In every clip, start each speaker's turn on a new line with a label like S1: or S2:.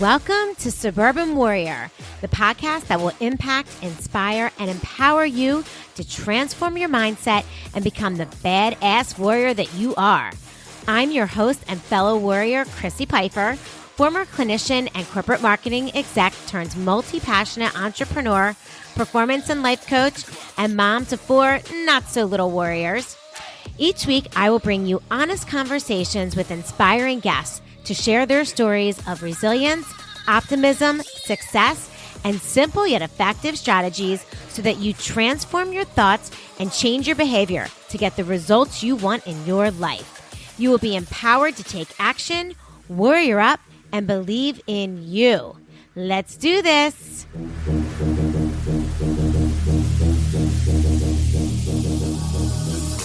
S1: Welcome to Suburban Warrior, the podcast that will impact, inspire, and empower you to transform your mindset and become the badass warrior that you are. I'm your host and fellow warrior, Crissy Piper, former clinician and corporate marketing exec turned multi-passionate entrepreneur, performance and life coach, and mom to 4 not-so-little warriors. Each week, I will bring you honest conversations with inspiring guests to share their stories of resilience, optimism, success, and simple yet effective strategies so that you transform your thoughts and change your behavior to get the results you want in your life. You will be empowered to take action, warrior up, and believe in you. Let's do this.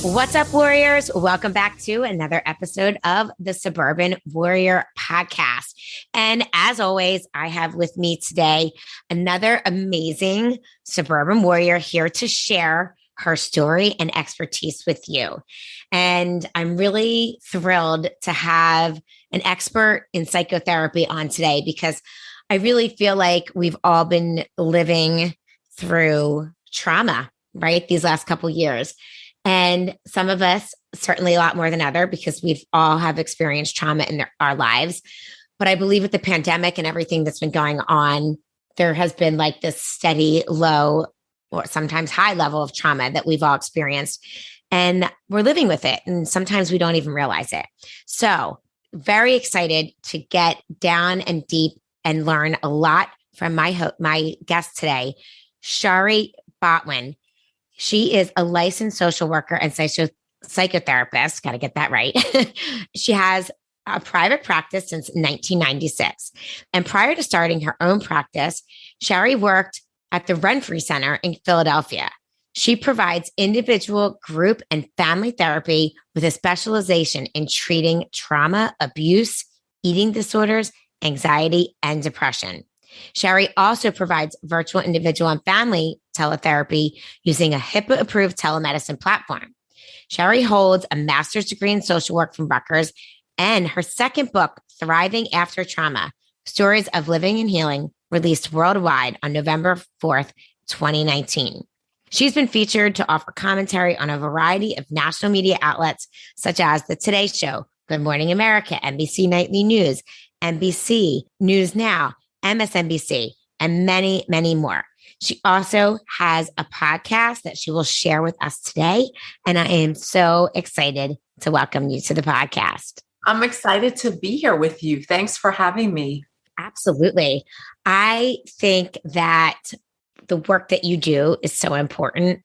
S1: What's up, warriors? Welcome back to another episode of the Suburban Warrior Podcast. And as always, I have with me today another amazing suburban warrior here to share her story and expertise with you. And I'm really thrilled to have an expert in psychotherapy on today because I really feel like we've all been living through trauma, right? These last couple of years. And some of us, certainly a lot more than others, because we've all have experienced trauma in our lives. But I believe with the pandemic and everything that's been going on, there has been like this steady low or sometimes high level of trauma that we've all experienced. And we're living with it. And sometimes we don't even realize it. So very excited to get down and deep and learn a lot from my guest today, Shari Botwin. She is a licensed social worker and psychotherapist. Got to get that right. She has a private practice since 1996. And prior to starting her own practice, Shari worked at the Renfrew Center in Philadelphia. She provides individual, group, and family therapy with a specialization in treating trauma, abuse, eating disorders, anxiety, and depression. Shari also provides virtual individual and family teletherapy using a HIPAA-approved telemedicine platform. Shari holds a master's degree in social work from Rutgers, and her second book, Thriving After Trauma, Stories of Living and Healing, released worldwide on November 4th, 2019. She's been featured to offer commentary on a variety of national media outlets, such as The Today Show, Good Morning America, NBC Nightly News, NBC News Now, MSNBC, and many, many more. She also has a podcast that she will share with us today. And I am so excited to welcome you to the podcast.
S2: I'm excited to be here with you. Thanks for having me.
S1: Absolutely. I think that the work that you do is so important.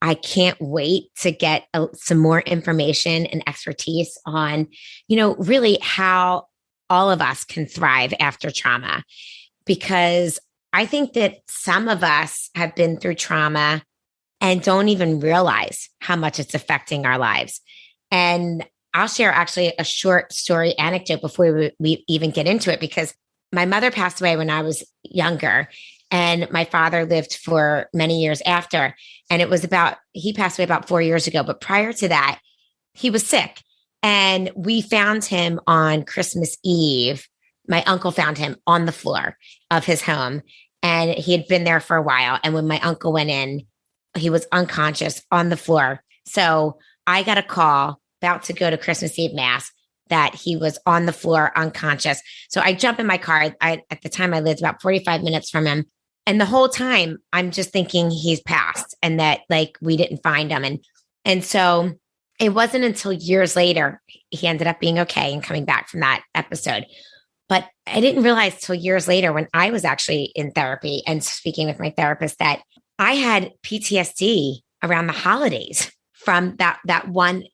S1: I can't wait to get some more information and expertise on, really how all of us can thrive after trauma, because I think that some of us have been through trauma and don't even realize how much it's affecting our lives. And I'll share actually a short story anecdote before we even get into it, because my mother passed away when I was younger and my father lived for many years after. And he passed away about 4 years ago. But prior to that, he was sick. And we found him on Christmas Eve. My uncle found him on the floor of his home, and he had been there for a while. And when my uncle went in, he was unconscious on the floor. So I got a call about to go to Christmas Eve Mass that he was on the floor unconscious. So I jump in my car. At the time I lived about 45 minutes from him. And the whole time I'm just thinking he's passed and that we didn't find him. And so it wasn't until years later, he ended up being okay and coming back from that episode. But I didn't realize till years later when I was actually in therapy and speaking with my therapist that I had PTSD around the holidays from that one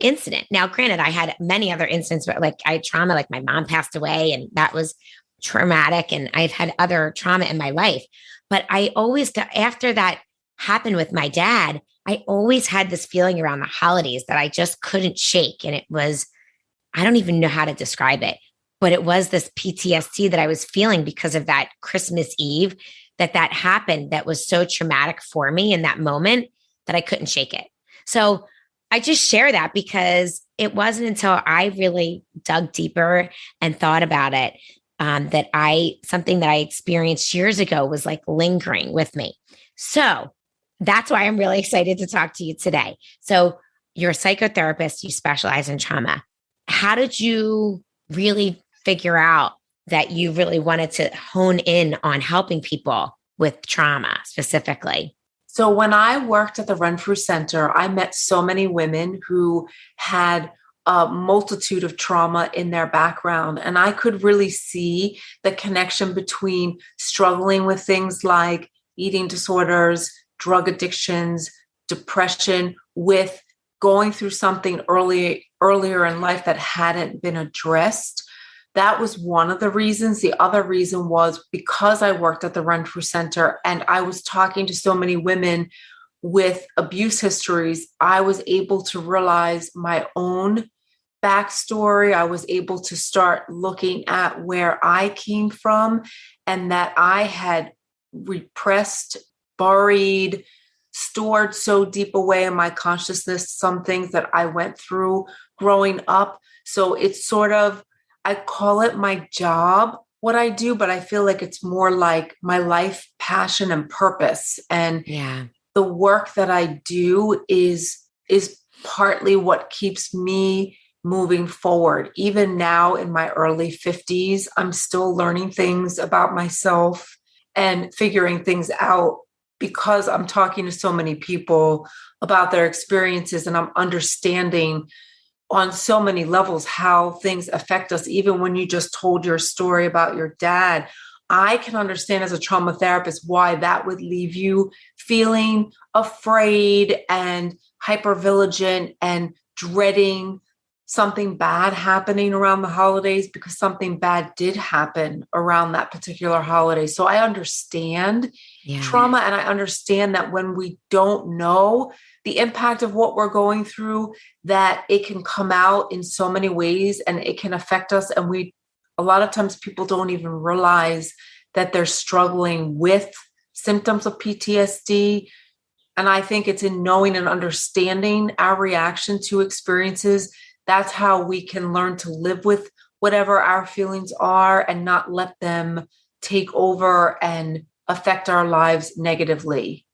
S1: incident. Now, granted, I had many other incidents, but I had trauma, like my mom passed away and that was traumatic. And I've had other trauma in my life. But I always got, after that happened with my dad, I always had this feeling around the holidays that I just couldn't shake. And it was, I don't even know how to describe it, but it was this PTSD that I was feeling because of that Christmas Eve that happened that was so traumatic for me in that moment that I couldn't shake it. So I just share that because it wasn't until I really dug deeper and thought about it something that I experienced years ago was like lingering with me. So that's why I'm really excited to talk to you today. So you're a psychotherapist, you specialize in trauma. How did you really figure out that you really wanted to hone in on helping people with trauma specifically?
S2: So when I worked at the Renfrew Center, I met so many women who had a multitude of trauma in their background. And I could really see the connection between struggling with things like eating disorders, drug addictions, depression, with going through something earlier in life that hadn't been addressed. That was one of the reasons. The other reason was because I worked at the Renfrew Center and I was talking to so many women with abuse histories, I was able to realize my own backstory. I was able to start looking at where I came from and that I had repressed, buried, stored so deep away in my consciousness, some things that I went through growing up. So it's sort of, I call it my job, what I do, but I feel like it's more like my life, passion, and purpose. And the work that I do is partly what keeps me moving forward. Even now in my early 50s, I'm still learning things about myself and figuring things out because I'm talking to so many people about their experiences and I'm understanding on so many levels how things affect us. Even when you just told your story about your dad, I can understand as a trauma therapist why that would leave you feeling afraid and hypervigilant and dreading something bad happening around the holidays because something bad did happen around that particular holiday. So I understand trauma, and I understand that when we don't know the impact of what we're going through, that it can come out in so many ways and it can affect us. And a lot of times people don't even realize that they're struggling with symptoms of PTSD. And I think it's in knowing and understanding our reaction to experiences. That's how we can learn to live with whatever our feelings are and not let them take over and affect our lives negatively.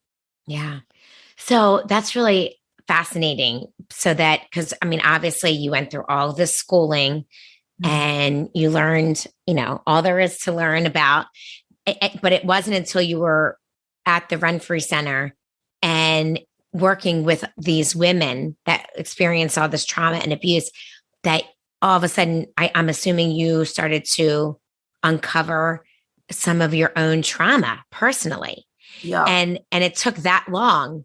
S1: Yeah. So that's really fascinating. So that, because I mean, obviously you went through all of this schooling and you learned, all there is to learn about it, but it wasn't until you were at the Renfrew Center and working with these women that experience all this trauma and abuse that all of a sudden, I'm assuming you started to uncover some of your own trauma personally.
S2: Yeah.
S1: And it took that long,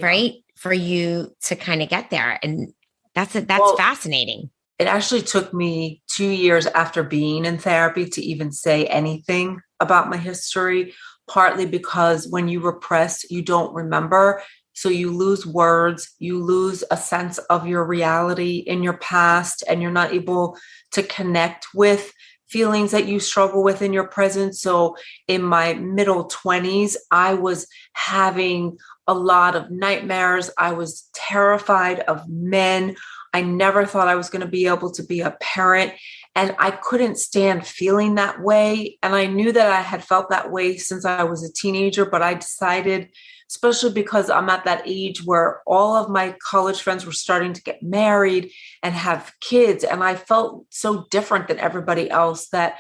S1: right, for you to kind of get there. And that's fascinating.
S2: It actually took me 2 years after being in therapy to even say anything about my history, partly because when you repress, you don't remember. So you lose words, you lose a sense of your reality in your past, and you're not able to connect with feelings that you struggle with in your present. So in my middle 20s, I was having a lot of nightmares. I was terrified of men. I never thought I was going to be able to be a parent. And I couldn't stand feeling that way. And I knew that I had felt that way since I was a teenager, but I decided, especially because I'm at that age where all of my college friends were starting to get married and have kids. And I felt so different than everybody else that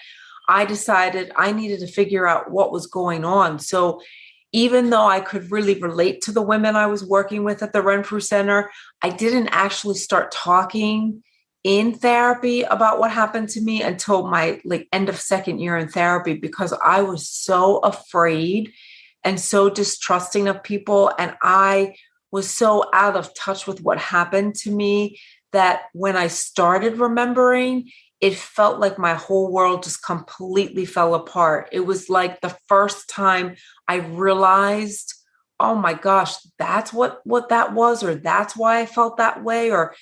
S2: I decided I needed to figure out what was going on. So even though I could really relate to the women I was working with at the Renfrew Center, I didn't actually start talking in therapy about what happened to me until my end of second year in therapy, because I was so afraid and so distrusting of people. And I was so out of touch with what happened to me that when I started remembering, it felt like my whole world just completely fell apart. It was like the first time I realized, oh my gosh, that's what that was, or that's why I felt that way, or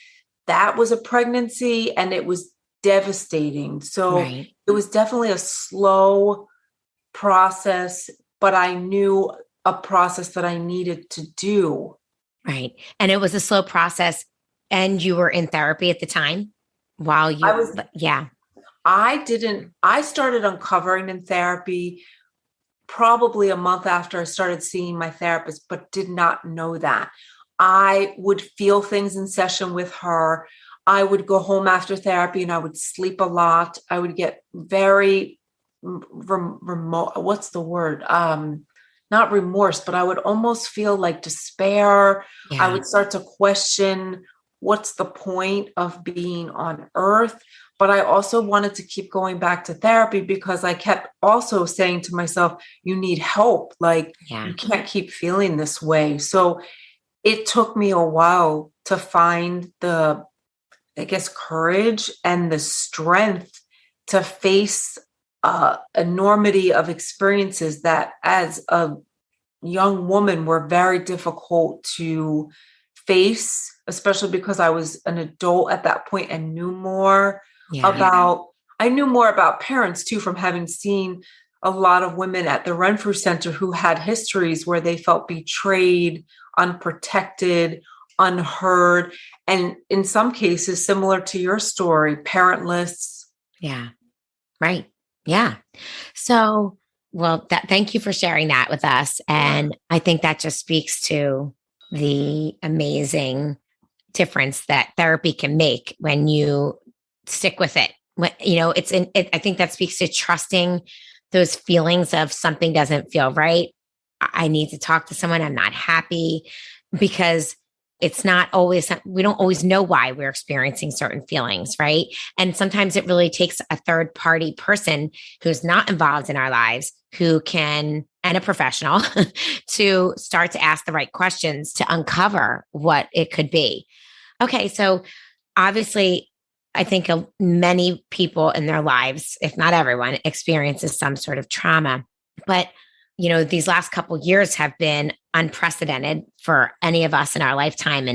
S2: that was a pregnancy, and it was devastating. So It was definitely a slow process, but I knew a process that I needed to do.
S1: Right. And it was a slow process. And you were in therapy at the time while you,
S2: I started uncovering in therapy probably a month after I started seeing my therapist, but did not know that. I would feel things in session with her. I would go home after therapy and I would sleep a lot. I would get very remote. What's the word? Not remorse, but I would almost feel like despair. I
S1: Yeah.
S2: would start to question what's the point of being on earth. But I also wanted to keep going back to therapy because I kept also saying to myself, you need help. Like,
S1: Yeah.
S2: you can't keep feeling this way. So it took me a while to find the, I guess, courage and the strength to face enormity of experiences that as a young woman were very difficult to face, especially because I was an adult at that point and knew more
S1: Yeah.
S2: about, I knew more about parents too, from having seen a lot of women at the Renfrew Center who had histories where they felt betrayed, unprotected, unheard, and in some cases, similar to your story, parentless.
S1: Yeah. Right. Yeah. So, well, thank you for sharing that with us. And I think that just speaks to the amazing difference that therapy can make when you stick with it. When, I think that speaks to trusting those feelings of something doesn't feel right. I need to talk to someone. I'm not happy because it's not always, we don't always know why we're experiencing certain feelings, right? And sometimes it really takes a third party person who's not involved in our lives who can, and a professional, to start to ask the right questions to uncover what it could be. Okay, so obviously, I think many people in their lives, if not everyone, experiences some sort of trauma. But these last couple years have been unprecedented for any of us in our lifetime,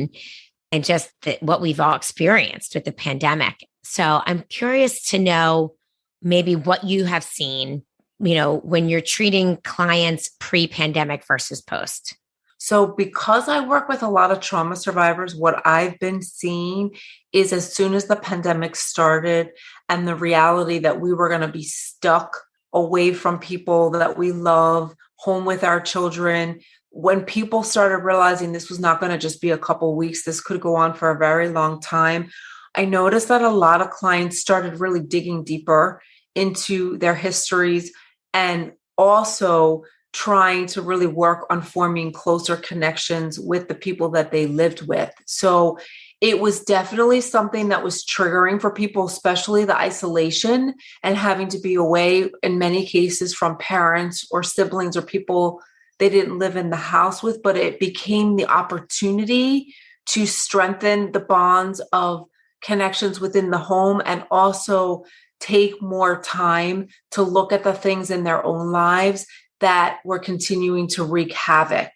S1: and just what we've all experienced with the pandemic. So I'm curious to know maybe what you have seen, when you're treating clients pre-pandemic versus post.
S2: So, because I work with a lot of trauma survivors, what I've been seeing is as soon as the pandemic started and the reality that we were going to be stuck away from people that we love, home with our children, when people started realizing this was not going to just be a couple weeks, this could go on for a very long time, I noticed that a lot of clients started really digging deeper into their histories and also trying to really work on forming closer connections with the people that they lived with. So it was definitely something that was triggering for people, especially the isolation and having to be away in many cases from parents or siblings or people they didn't live in the house with, but it became the opportunity to strengthen the bonds of connections within the home and also take more time to look at the things in their own lives that were continuing to wreak havoc.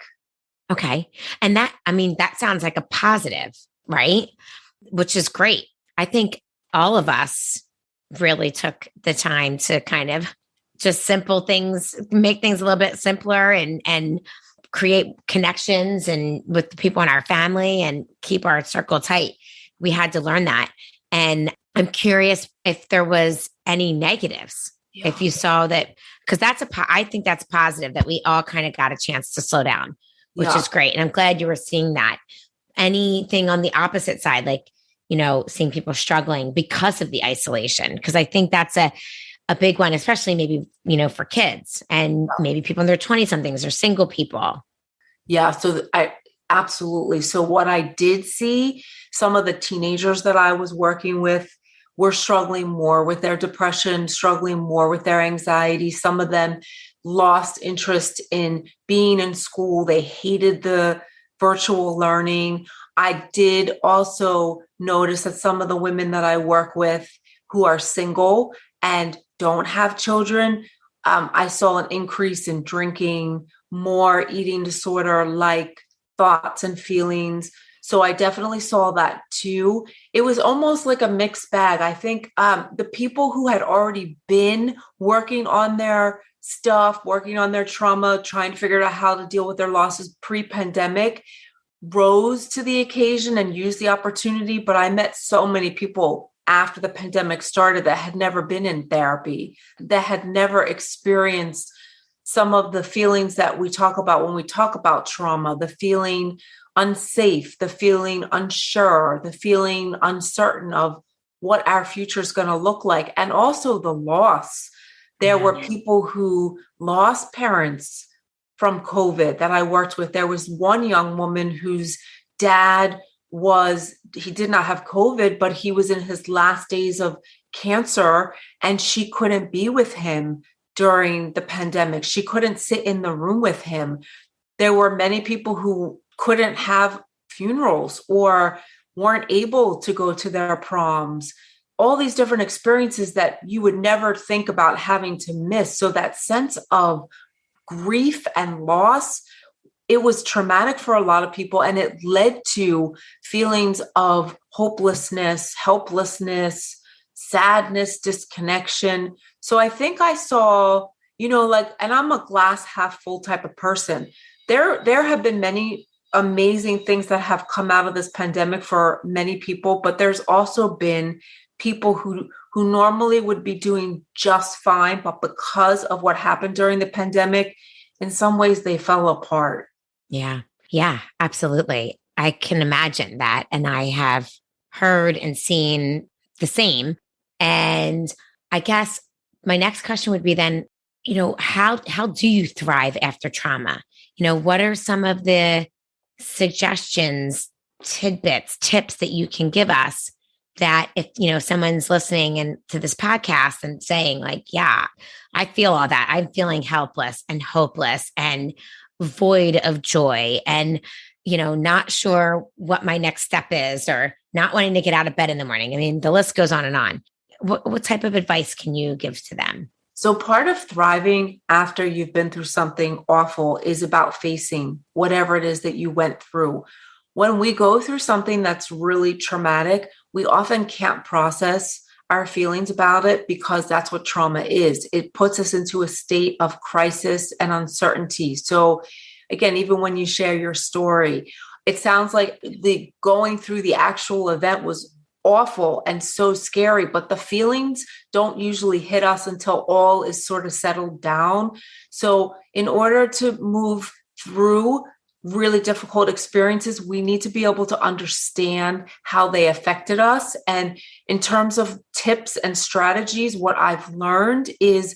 S1: Okay. And that sounds like a positive, right? Which is great. I think all of us really took the time to kind of just simple things, make things a little bit simpler and create connections and with the people in our family and keep our circle tight. We had to learn that. And I'm curious if there was any negatives. Yeah. If you saw that, because I think that's positive that we all kind of got a chance to slow down, which is great. And I'm glad you were seeing that. Anything on the opposite side, like, seeing people struggling because of the isolation, because I think that's a big one, especially maybe, for kids and maybe people in their 20 somethings or single people.
S2: Yeah. So absolutely. So what I did see, some of the teenagers that I was working with were struggling more with their depression, struggling more with their anxiety. Some of them lost interest in being in school. They hated the virtual learning. I did also notice that some of the women that I work with who are single and don't have children, I saw an increase in drinking, more eating disorder like thoughts and feelings. So I definitely saw that too. It was almost like a mixed bag. I think the people who had already been working on their stuff, working on their trauma, trying to figure out how to deal with their losses pre-pandemic rose to the occasion and used the opportunity. But I met so many people after the pandemic started that had never been in therapy, that had never experienced some of the feelings that we talk about when we talk about trauma, the feeling unsafe, the feeling unsure, the feeling uncertain of what our future is going to look like, and also the loss. There were people who lost parents from COVID that I worked with. There was one young woman whose dad he did not have COVID, but he was in his last days of cancer, and she couldn't be with him during the pandemic. She couldn't sit in the room with him. There were many people who couldn't have funerals or weren't able to go to their proms. All these different experiences that you would never think about having to miss. So that sense of grief and loss, it was traumatic for a lot of people, and it led to feelings of hopelessness, helplessness, sadness, disconnection. So I think I saw, and I'm a glass half full type of person. There have been many amazing things that have come out of this pandemic for many people, but there's also been people who normally would be doing just fine, but because of what happened during the pandemic, in some ways they fell apart.
S1: Yeah, absolutely. I can imagine that. And I have heard and seen the same. And I guess my next question would be then, how do you thrive after trauma? What are some of the suggestions, tidbits, tips that you can give us that if, someone's listening and to this podcast and saying like, yeah, I feel all that. I'm feeling helpless and hopeless and void of joy and, not sure what my next step is or not wanting to get out of bed in the morning. I mean, the list goes on and on. What type of advice can you give to them?
S2: So part of thriving after you've been through something awful is about facing whatever it is that you went through. When we go through something that's really traumatic, we often can't process our feelings about it because that's what trauma is. It puts us into a state of crisis and uncertainty. So again, even when you share your story, it sounds like the going through the actual event was awful and so scary, but the feelings don't usually hit us until all is sort of settled down. So in order to move through really difficult experiences, we need to be able to understand how they affected us. And in terms of tips and strategies, what I've learned is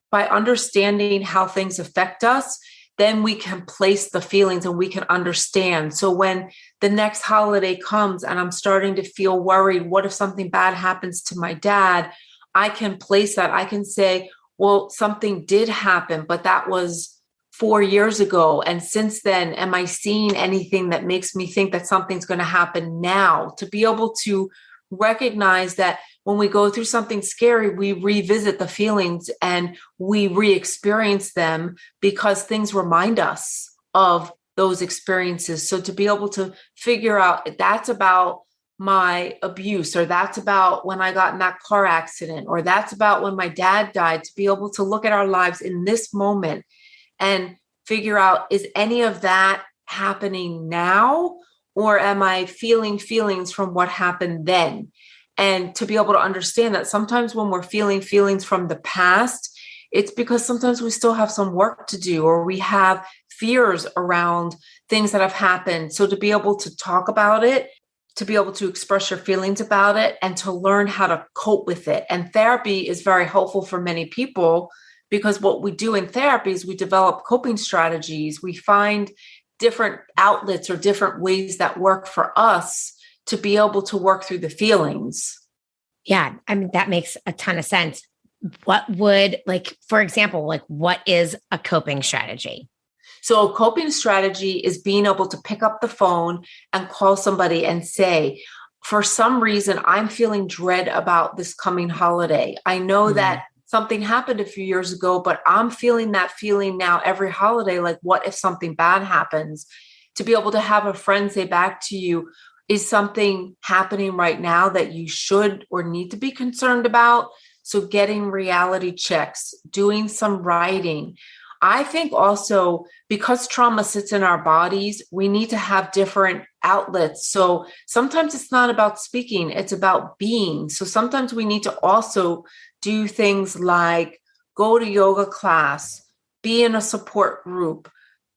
S2: by understanding how things affect us, then we can place the feelings and we can understand. So when the next holiday comes and I'm starting to feel worried, what if something bad happens to my dad? I can place that. I can say, well, something did happen, but that was 4 years ago. And since then, am I seeing anything that makes me think that something's going to happen now? To be able to recognize that when we go through something scary, we revisit the feelings and we re-experience them because things remind us of those experiences. So to be able to figure out that's about my abuse, or that's about when I got in that car accident, or that's about when my dad died, to be able to look at our lives in this moment and figure out, is any of that happening now? Or am I feeling feelings from what happened then? And to be able to understand that sometimes when we're feeling feelings from the past, it's because sometimes we still have some work to do, or we have fears around things that have happened. So to be able to talk about it, to be able to express your feelings about it, and to learn how to cope with it. And therapy is very helpful for many people, because what we do in therapy is we develop coping strategies. We find different outlets or different ways that work for us to be able to work through the feelings.
S1: Yeah, I mean, that makes a ton of sense. What would, for example, what is a coping strategy?
S2: So a coping strategy is being able to pick up the phone and call somebody and say, for some reason, I'm feeling dread about this coming holiday. I know that something happened a few years ago, but I'm feeling that feeling now every holiday. Like, what if something bad happens? To be able to have a friend say back to you, is something happening right now that you should or need to be concerned about? So getting reality checks, doing some writing. I think also because trauma sits in our bodies, we need to have different outlets. So sometimes it's not about speaking, it's about being. So sometimes we need to also do things like go to yoga class, be in a support group,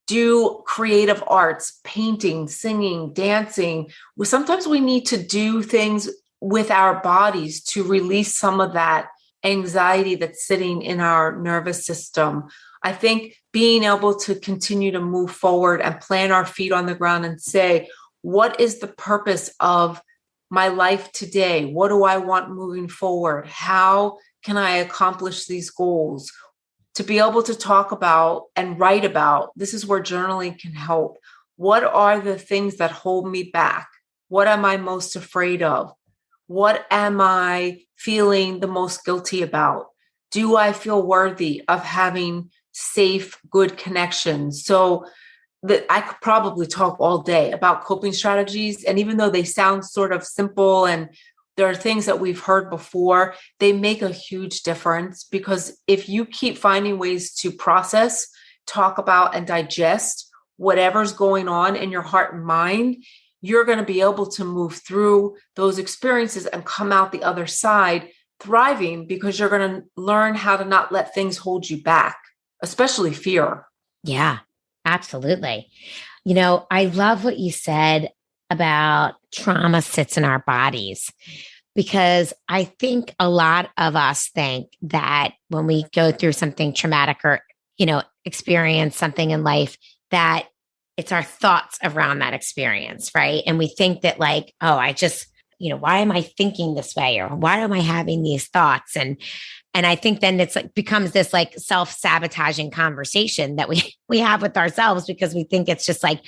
S2: do creative arts, painting, singing, dancing. Sometimes we need to do things with our bodies to release some of that anxiety that's sitting in our nervous system. I think being able to continue to move forward and plant our feet on the ground and say, what is the purpose of my life today? What do I want moving forward? How can I accomplish these goals? To be able to talk about and write about, this is where journaling can help. What are the things that hold me back? What am I most afraid of? What am I feeling the most guilty about? Do I feel worthy of having safe, good connections? So that I could probably talk all day about coping strategies. And even though they sound sort of simple and there are things that we've heard before, they make a huge difference, because if you keep finding ways to process, talk about, and digest whatever's going on in your heart and mind, you're going to be able to move through those experiences and come out the other side thriving, because you're going to learn how to not let things hold you back, especially fear.
S1: Yeah, absolutely. I love what you said about trauma sits in our bodies, because I think a lot of us think that when we go through something traumatic or, experience something in life, that it's our thoughts around that experience, right? And we think that like, oh, I just, why am I thinking this way? Or why am I having these thoughts? And I think then it's like becomes this like self-sabotaging conversation that we have with ourselves, because we think it's just like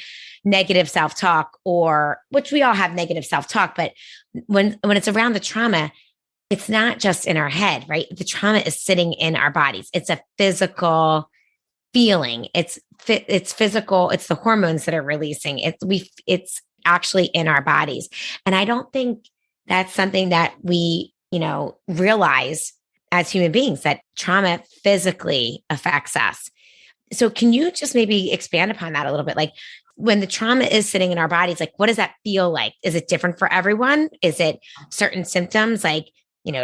S1: negative self-talk, or which we all have negative self-talk. But when it's around the trauma, it's not just in our head, right? The trauma is sitting in our bodies. It's a physical feeling. It's physical. It's the hormones that are releasing. It's actually in our bodies. And I don't think that's something that we, realize as human beings, that trauma physically affects us. So can you just maybe expand upon that a little bit? Like when the trauma is sitting in our bodies, like what does that feel like? Is it different for everyone? Is it certain symptoms like,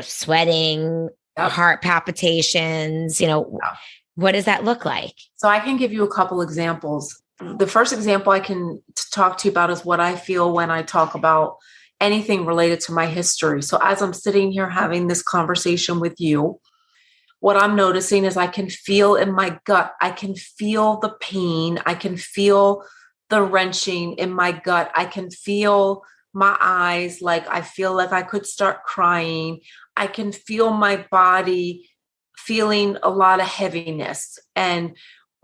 S1: sweating,
S2: Yep.
S1: heart palpitations,
S2: Yep.
S1: What does that look like?
S2: So I can give you a couple examples. The first example I can talk to you about is what I feel when I talk about anything related to my history. So as I'm sitting here having this conversation with you, what I'm noticing is I can feel in my gut, I can feel the pain, I can feel the wrenching in my gut, I can feel my eyes, like I feel like I could start crying. I can feel my body feeling a lot of heaviness. And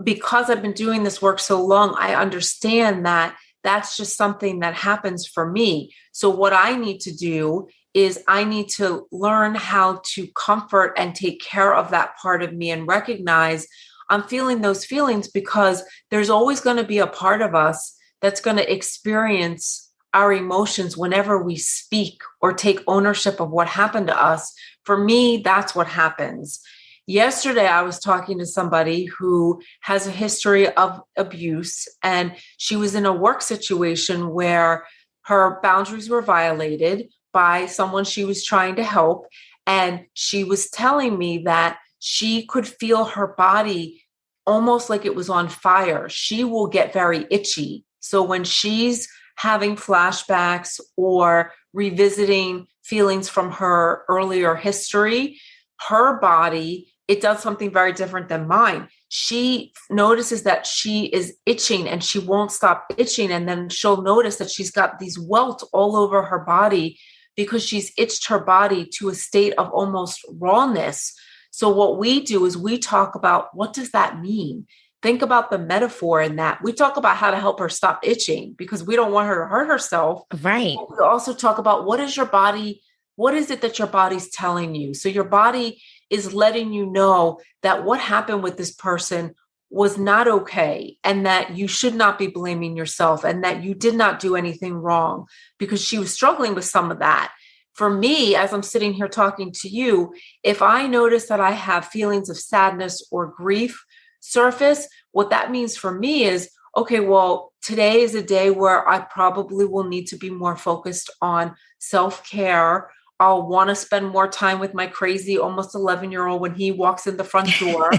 S2: because I've been doing this work so long, I understand that that's just something that happens for me. So what I need to do is I need to learn how to comfort and take care of that part of me and recognize I'm feeling those feelings, because there's always going to be a part of us that's going to experience our emotions whenever we speak or take ownership of what happened to us. For me, that's what happens. Yesterday, I was talking to somebody who has a history of abuse, and she was in a work situation where her boundaries were violated by someone she was trying to help. And she was telling me that she could feel her body almost like it was on fire. She will get very itchy. So when she's having flashbacks or revisiting feelings from her earlier history, her body, it does something very different than mine. She notices that she is itching and she won't stop itching. And then she'll notice that she's got these welts all over her body because she's itched her body to a state of almost rawness. So what we do is we talk about, what does that mean? Think about the metaphor in that. We talk about how to help her stop itching because we don't want her to hurt herself.
S1: Right.
S2: But we also talk about what is it that your body's telling you? So your body is letting you know that what happened with this person was not okay, and that you should not be blaming yourself, and that you did not do anything wrong, because she was struggling with some of that. For me, as I'm sitting here talking to you, if I notice that I have feelings of sadness or grief surface, what that means for me is, okay, well, today is a day where I probably will need to be more focused on self-care. I'll want to spend more time with my crazy almost 11-year-old when he walks in the front door.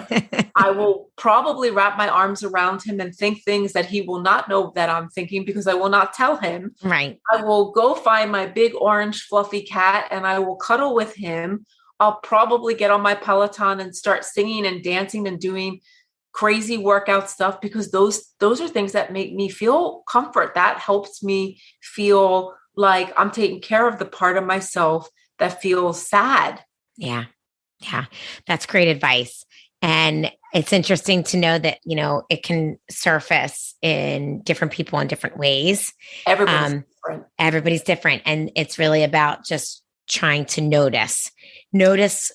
S2: I will probably wrap my arms around him and think things that he will not know that I'm thinking because I will not tell him.
S1: Right.
S2: I will go find my big orange fluffy cat and I will cuddle with him. I'll probably get on my Peloton and start singing and dancing and doing crazy workout stuff because those are things that make me feel comfort. That helps me feel like I'm taking care of the part of myself that feels sad.
S1: Yeah. Yeah. That's great advice. And it's interesting to know that, it can surface in different people in different ways.
S2: Everybody's different.
S1: Everybody's different. And it's really about just trying to notice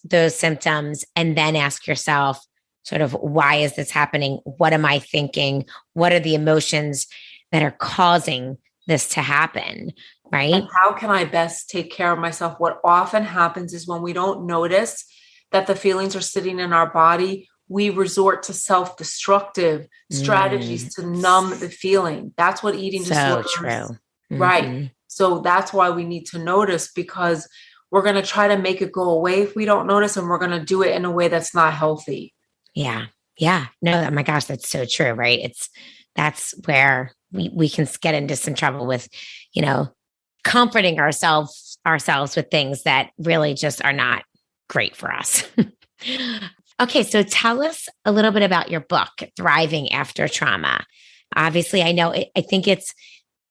S1: those symptoms and then ask yourself sort of, why is this happening? What am I thinking? What are the emotions that are causing this to happen? Right.
S2: And how can I best take care of myself? What often happens is when we don't notice that the feelings are sitting in our body, we resort to self-destructive strategies to numb the feeling. That's what eating disorders.
S1: So true. Mm-hmm.
S2: Right. So that's why we need to notice, because we're going to try to make it go away if we don't notice, and we're going to do it in a way that's not healthy.
S1: Yeah. Yeah. No, oh my gosh, that's so true, right? That's where we can get into some trouble with, comforting ourselves with things that really just are not great for us. Okay. So tell us a little bit about your book, Thriving After Trauma. Obviously, I know I think it's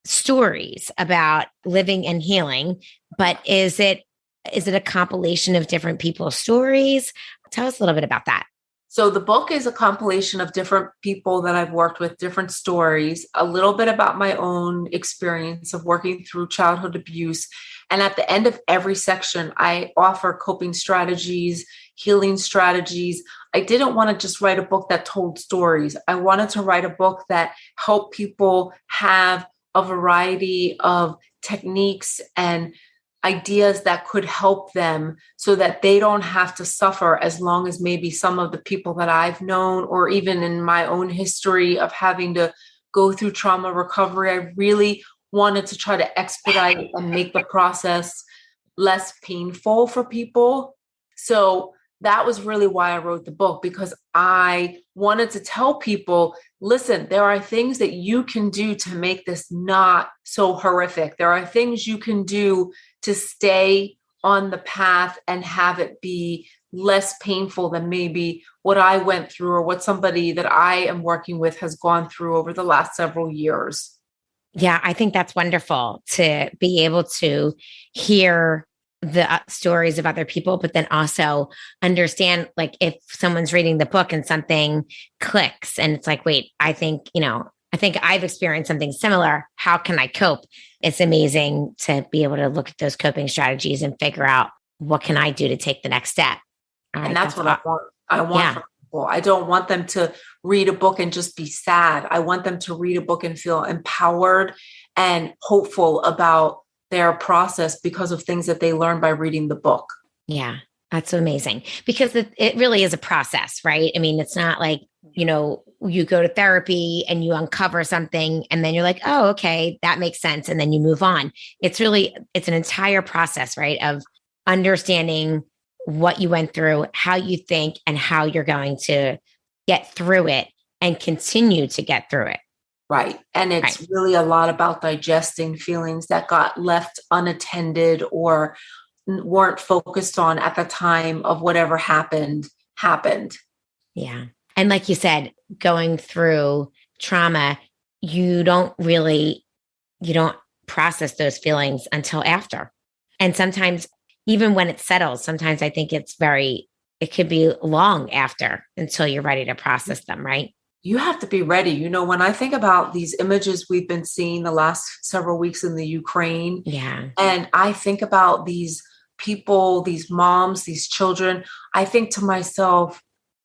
S1: stories about living and healing, but is it a compilation of different people's stories? Tell us a little bit about that.
S2: So the book is a compilation of different people that I've worked with, different stories, a little bit about my own experience of working through childhood abuse. And at the end of every section, I offer coping strategies, healing strategies. I didn't want to just write a book that told stories. I wanted to write a book that helped people have a variety of techniques and ideas that could help them so that they don't have to suffer as long as maybe some of the people that I've known, or even in my own history of having to go through trauma recovery. I really wanted to try to expedite and make the process less painful for people. So that was really why I wrote the book, because I wanted to tell people, listen, there are things that you can do to make this not so horrific. There are things you can do to stay on the path and have it be less painful than maybe what I went through or what somebody that I am working with has gone through over the last several years.
S1: Yeah, I think that's wonderful to be able to hear the stories of other people, but then also understand, like, if someone's reading the book and something clicks and it's like, wait, I think I've experienced something similar. How can I cope? It's amazing to be able to look at those coping strategies and figure out, what can I do to take the next step?
S2: And that's what I want. I want from people. I don't want them to read a book and just be sad. I want them to read a book and feel empowered and hopeful about their process because of things that they learned by reading the book.
S1: Yeah, that's amazing, because it really is a process, right? I mean, it's not like, you go to therapy and you uncover something and then you're like, oh, okay, that makes sense. And then you move on. It's an entire process, right? Of understanding what you went through, how you think, and how you're going to get through it and continue to get through it.
S2: Right. And it's really a lot about digesting feelings that got left unattended or weren't focused on at the time of whatever happened.
S1: Yeah. And like you said, going through trauma, you don't process those feelings until after. And sometimes, even when it settles, sometimes I think it could be long after until you're ready to process them, right?
S2: You have to be ready. When I think about these images we've been seeing the last several weeks in the Ukraine, and I think about these people, these moms, these children, I think to myself,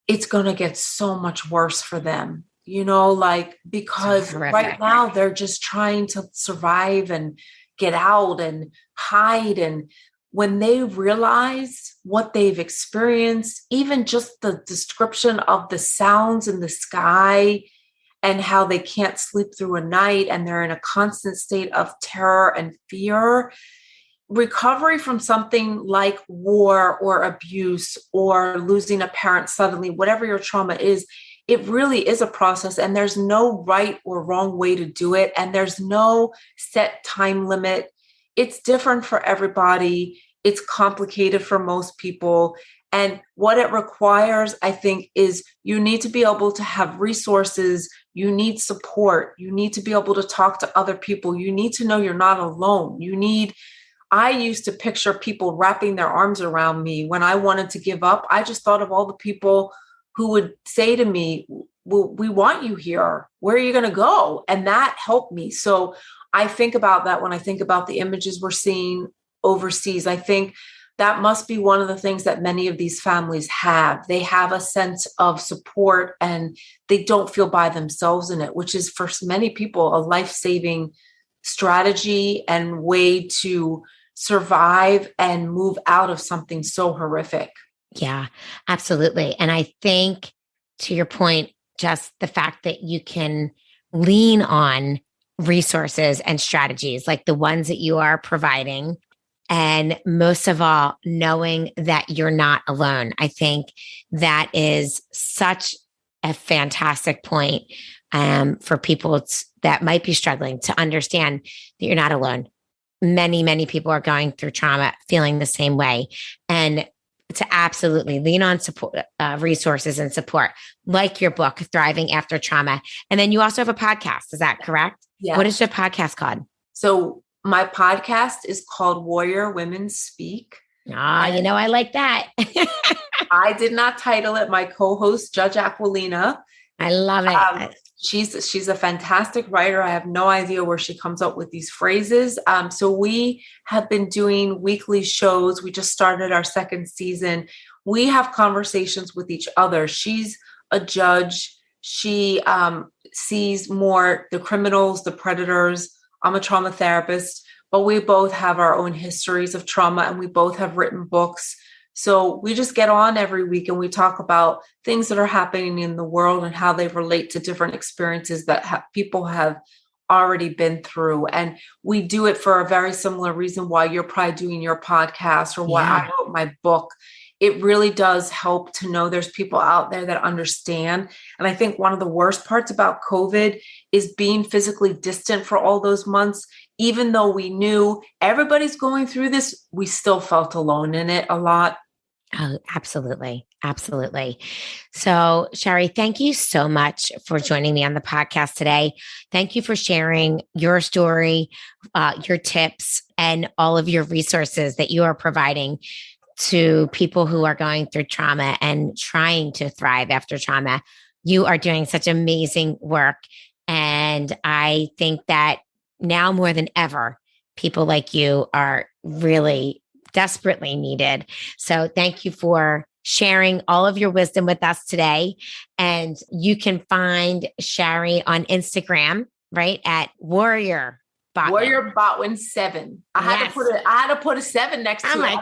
S2: it's going to get so much worse for them, because right now they're just trying to survive and get out and hide. And when they realize what they've experienced, even just the description of the sounds in the sky and how they can't sleep through a night and they're in a constant state of terror and fear. Recovery from something like war or abuse or losing a parent suddenly, whatever your trauma is, it really is a process, and there's no right or wrong way to do it. And there's no set time limit. It's different for everybody. It's complicated for most people. And what it requires, I think, is you need to be able to have resources. You need support. You need to be able to talk to other people. You need to know you're not alone. I used to picture people wrapping their arms around me when I wanted to give up. I just thought of all the people who would say to me, well, we want you here. Where are you going to go? And that helped me. So I think about that when I think about the images we're seeing overseas. I think that must be one of the things that many of these families have. They have a sense of support and they don't feel by themselves in it, which is for many people a life-saving strategy and way to survive and move out of something so horrific.
S1: Yeah, absolutely. And I think, to your point, just the fact that you can lean on resources and strategies like the ones that you are providing, and most of all, knowing that you're not alone. I think that is such a fantastic point for people that might be struggling to understand that you're not alone. Many, many people are going through trauma, feeling the same way. And to absolutely lean on support, resources and support, like your book, Thriving After Trauma. And then you also have a podcast. Is that correct?
S2: Yeah.
S1: What is your podcast called?
S2: So my podcast is called Warrior Women Speak.
S1: I like that.
S2: I did not title it. My co-host, Judge Aquilina.
S1: I love it.
S2: She's a fantastic writer. I have no idea where she comes up with these phrases. So we have been doing weekly shows. We just started our second season. We have conversations with each other. She's a judge. She sees more the criminals, the predators. I'm a trauma therapist, but we both have our own histories of trauma and we both have written books. So we just get on every week and we talk about things that are happening in the world and how they relate to different experiences that people have already been through. And we do it for a very similar reason why you're probably doing your podcast or why I wrote my book. It really does help to know there's people out there that understand. And I think one of the worst parts about COVID is being physically distant for all those months. Even though we knew everybody's going through this, we still felt alone in it a lot.
S1: Oh, absolutely. Absolutely. So, Shari, thank you so much for joining me on the podcast today. Thank you for sharing your story, your tips, and all of your resources that you are providing to people who are going through trauma and trying to thrive after trauma. You are doing such amazing work. And I think that now more than ever, people like you are really desperately needed. So thank you for sharing all of your wisdom with us today. And you can find Shari on Instagram, right? At Warrior Botwin.
S2: Warrior Botwin 7. I had to put a 7 next to it.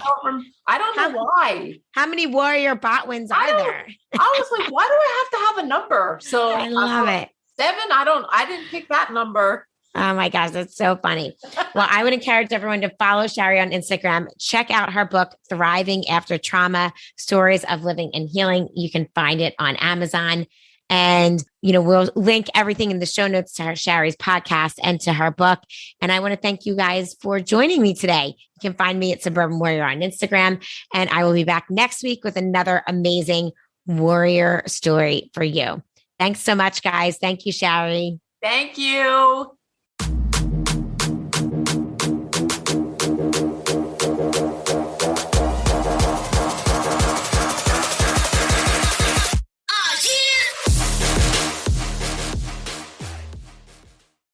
S2: I don't know why.
S1: How many Warrior Botwins are there?
S2: I was like, why do I have to have a number? So
S1: I love it.
S2: 7. I didn't pick that number.
S1: Oh my gosh, that's so funny. Well, I would encourage everyone to follow Shari on Instagram. Check out her book, Thriving After Trauma, Stories of Living and Healing. You can find it on Amazon. And, we'll link everything in the show notes to Shari's podcast and to her book. And I want to thank you guys for joining me today. You can find me at Suburban Warrior on Instagram. And I will be back next week with another amazing warrior story for you. Thanks so much, guys. Thank you, Shari.
S2: Thank you.